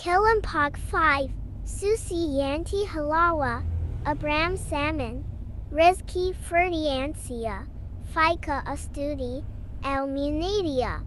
Kilimpog 5, Susi Yanti Halawa, Abram Salmon, Rizki Ferdiancia, Fika Astudi, Al Munidia.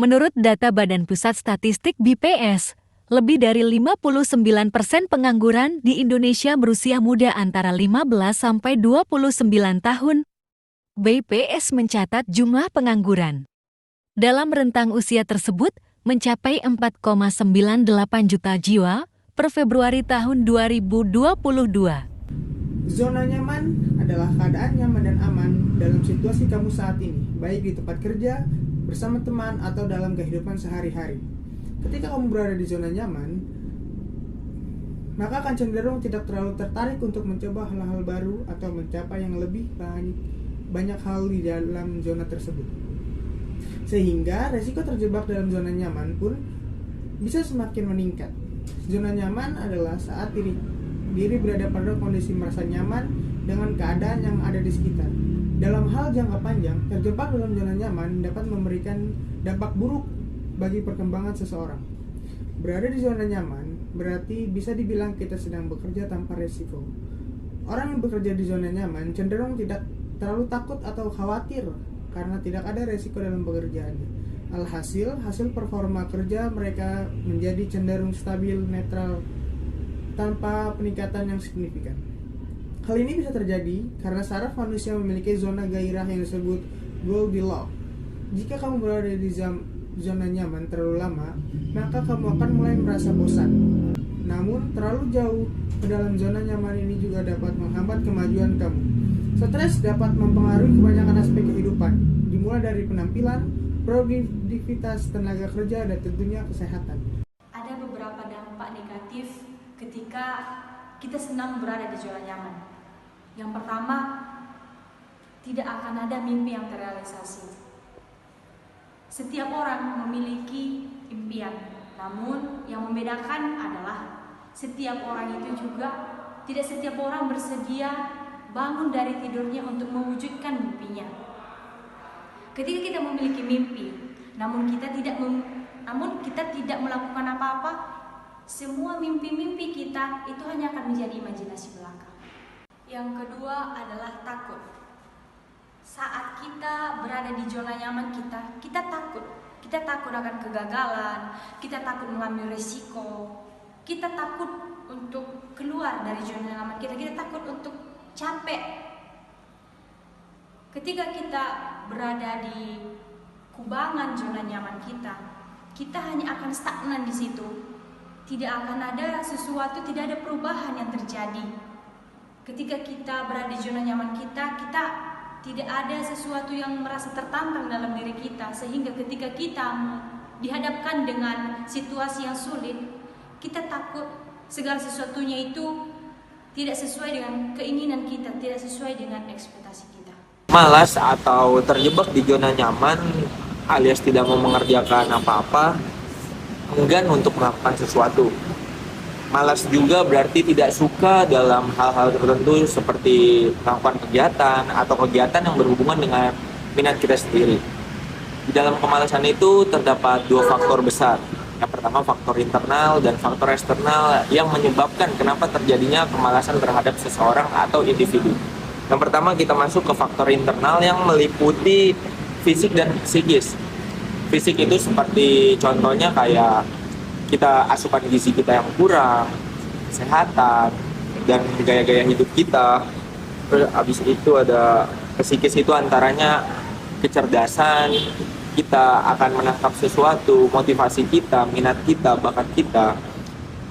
Menurut data Badan Pusat Statistik BPS, lebih dari 59% pengangguran di Indonesia berusia muda antara 15 sampai 29 tahun. BPS mencatat jumlah pengangguran dalam rentang usia tersebut mencapai 4,98 juta jiwa per Februari tahun 2022. Zona nyaman adalah keadaan nyaman dan aman dalam situasi kamu saat ini, baik di tempat kerja, bersama teman, atau dalam kehidupan sehari-hari. Ketika kamu berada di zona nyaman, maka akan cenderung tidak terlalu tertarik untuk mencoba hal-hal baru atau mencapai yang lebih banyak hal di dalam zona tersebut. Sehingga resiko terjebak dalam zona nyaman pun bisa semakin meningkat. Zona nyaman adalah saat diri berada pada kondisi merasa nyaman dengan keadaan yang ada di sekitar. Dalam hal jangka panjang, terjebak dalam zona nyaman dapat memberikan dampak buruk bagi perkembangan seseorang. Berada di zona nyaman berarti bisa dibilang kita sedang bekerja tanpa resiko. Orang yang bekerja di zona nyaman cenderung tidak terlalu takut atau khawatir karena tidak ada resiko dalam pekerjaannya. Alhasil, hasil performa kerja mereka menjadi cenderung stabil, netral, tanpa peningkatan yang signifikan. Hal ini bisa terjadi karena saraf manusia memiliki zona gairah yang disebut Goldilocks. Jika kamu berada di zona nyaman terlalu lama, maka kamu akan mulai merasa bosan. Namun, terlalu jauh ke dalam zona nyaman ini juga dapat menghambat kemajuan kamu. Stres dapat mempengaruhi kebanyakan aspek kehidupan, dimulai dari penampilan, produktivitas, tenaga kerja, dan tentunya kesehatan. Ada beberapa dampak negatif ketika kita senang berada di zona nyaman. Yang pertama, tidak akan ada mimpi yang terrealisasi. Setiap orang memiliki impian, namun yang membedakan adalah setiap orang itu juga tidak setiap orang bersedia bangun dari tidurnya untuk mewujudkan mimpinya. Ketika kita memiliki mimpi, namun kita tidak melakukan apa-apa, semua mimpi-mimpi kita itu hanya akan menjadi imajinasi belaka. Yang kedua adalah takut. Saat kita berada di zona nyaman kita takut. Kita takut akan kegagalan, kita takut mengambil risiko, kita takut untuk keluar dari zona nyaman kita takut untuk capek. Ketika kita berada di kubangan zona nyaman kita hanya akan stagnan di situ. Tidak akan ada sesuatu, tidak ada perubahan yang terjadi. Ketika kita berada di zona nyaman kita tidak ada sesuatu yang merasa tertantang dalam diri kita, sehingga ketika kita dihadapkan dengan situasi yang sulit, kita takut segala sesuatunya itu tidak sesuai dengan keinginan kita, tidak sesuai dengan ekspektasi kita. Malas atau terjebak di zona nyaman alias tidak mau mengerjakan apa-apa, enggan untuk melakukan sesuatu. Malas juga berarti tidak suka dalam hal-hal tertentu seperti melakukan kegiatan atau kegiatan yang berhubungan dengan minat kita sendiri. Di dalam kemalasan itu terdapat dua faktor besar. Yang pertama faktor internal dan faktor eksternal yang menyebabkan kenapa terjadinya kemalasan terhadap seseorang atau individu. Yang pertama kita masuk ke faktor internal yang meliputi fisik dan psikis. Fisik itu seperti contohnya kayak kita asupan gizi kita yang kurang, kesehatan, dan gaya-gaya hidup kita. Terus habis itu ada psikis itu antaranya kecerdasan, kita akan menangkap sesuatu, motivasi kita, minat kita, bakat kita.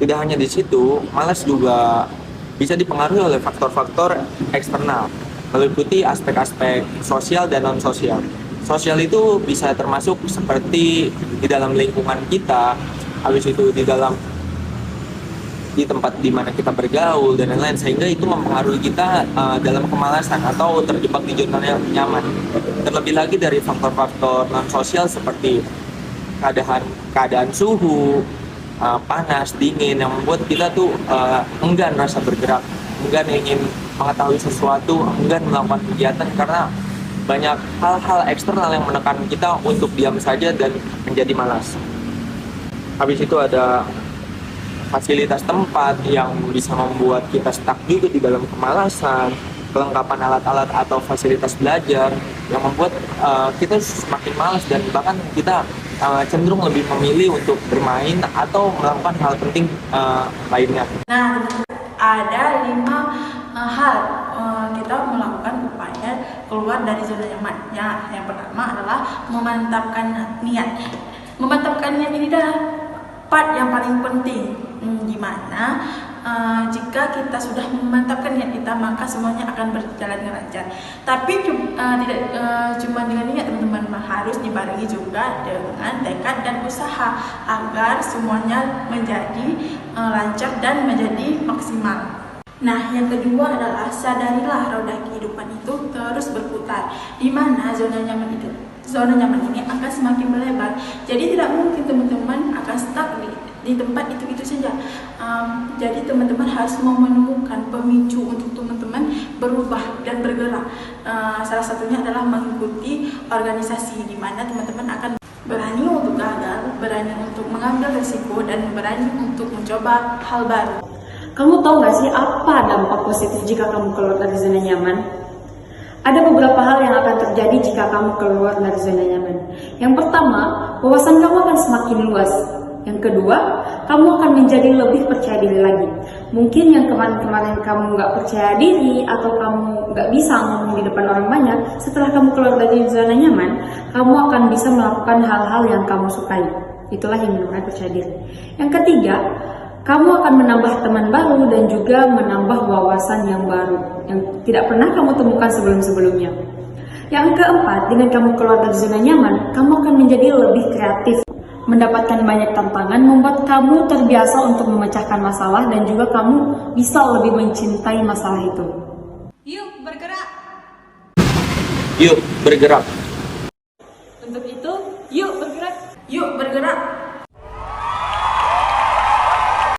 Tidak hanya di situ, malas juga bisa dipengaruhi oleh faktor-faktor eksternal, meliputi aspek-aspek sosial dan non-sosial. Sosial itu bisa termasuk seperti di dalam lingkungan kita, habis itu di tempat di mana kita bergaul dan lain-lain, sehingga itu mempengaruhi kita dalam kemalasan atau terjebak di zona nyaman. Terlebih lagi dari faktor-faktor non sosial seperti keadaan suhu, panas, dingin yang membuat kita tuh enggan rasa bergerak, enggan ingin mengetahui sesuatu, enggan melakukan kegiatan karena banyak hal-hal eksternal yang menekan kita untuk diam saja dan menjadi malas. Habis itu ada fasilitas tempat yang bisa membuat kita stuck juga di dalam kemalasan, kelengkapan alat-alat atau fasilitas belajar yang membuat kita semakin malas dan bahkan kita cenderung lebih memilih untuk bermain atau melakukan hal penting lainnya. Nah, ada 5 hal kita melakukan upaya keluar dari zona nyaman. Yang pertama adalah memantapkan niat. Memantapkan niat ini adalah part yang paling penting, di mana jika kita sudah memantapkan niat kita, maka semuanya akan berjalan dengan lancar. Tapi tidak cuma dengan niat, teman-teman, harus dibarengi juga dengan tekad dan usaha agar semuanya menjadi lancar dan menjadi maksimal. Nah, yang kedua adalah sadarilah roda kehidupan itu terus berputar, di mana zona nyaman ini akan semakin melebar. Jadi tidak mungkin teman-teman akan stuck di tempat itu saja. Jadi teman-teman harus mau menemukan pemicu untuk teman-teman berubah dan bergerak. Salah satunya adalah mengikuti organisasi, di mana teman-teman akan berani untuk gagal, berani untuk mengambil risiko, dan berani untuk mencoba hal baru. Kamu tahu gak sih apa dampak positif jika kamu keluar dari zona nyaman? Ada beberapa hal yang akan terjadi jika kamu keluar dari zona nyaman. Yang pertama, wawasan kamu akan semakin luas. Yang kedua, kamu akan menjadi lebih percaya diri lagi. Mungkin yang kemarin-kemarin kamu gak percaya diri atau kamu gak bisa ngomong di depan orang banyak, setelah kamu keluar dari zona nyaman, kamu akan bisa melakukan hal-hal yang kamu sukai. Itulah yang dinamakan percaya diri. Yang ketiga, kamu akan menambah teman baru dan juga menambah wawasan yang baru yang tidak pernah kamu temukan sebelum-sebelumnya. Yang keempat, dengan kamu keluar dari zona nyaman, kamu akan menjadi lebih kreatif, mendapatkan banyak tantangan, membuat kamu terbiasa untuk memecahkan masalah dan juga kamu bisa lebih mencintai masalah itu. Yuk bergerak. Yuk bergerak. Untuk itu, yuk bergerak. Yuk bergerak.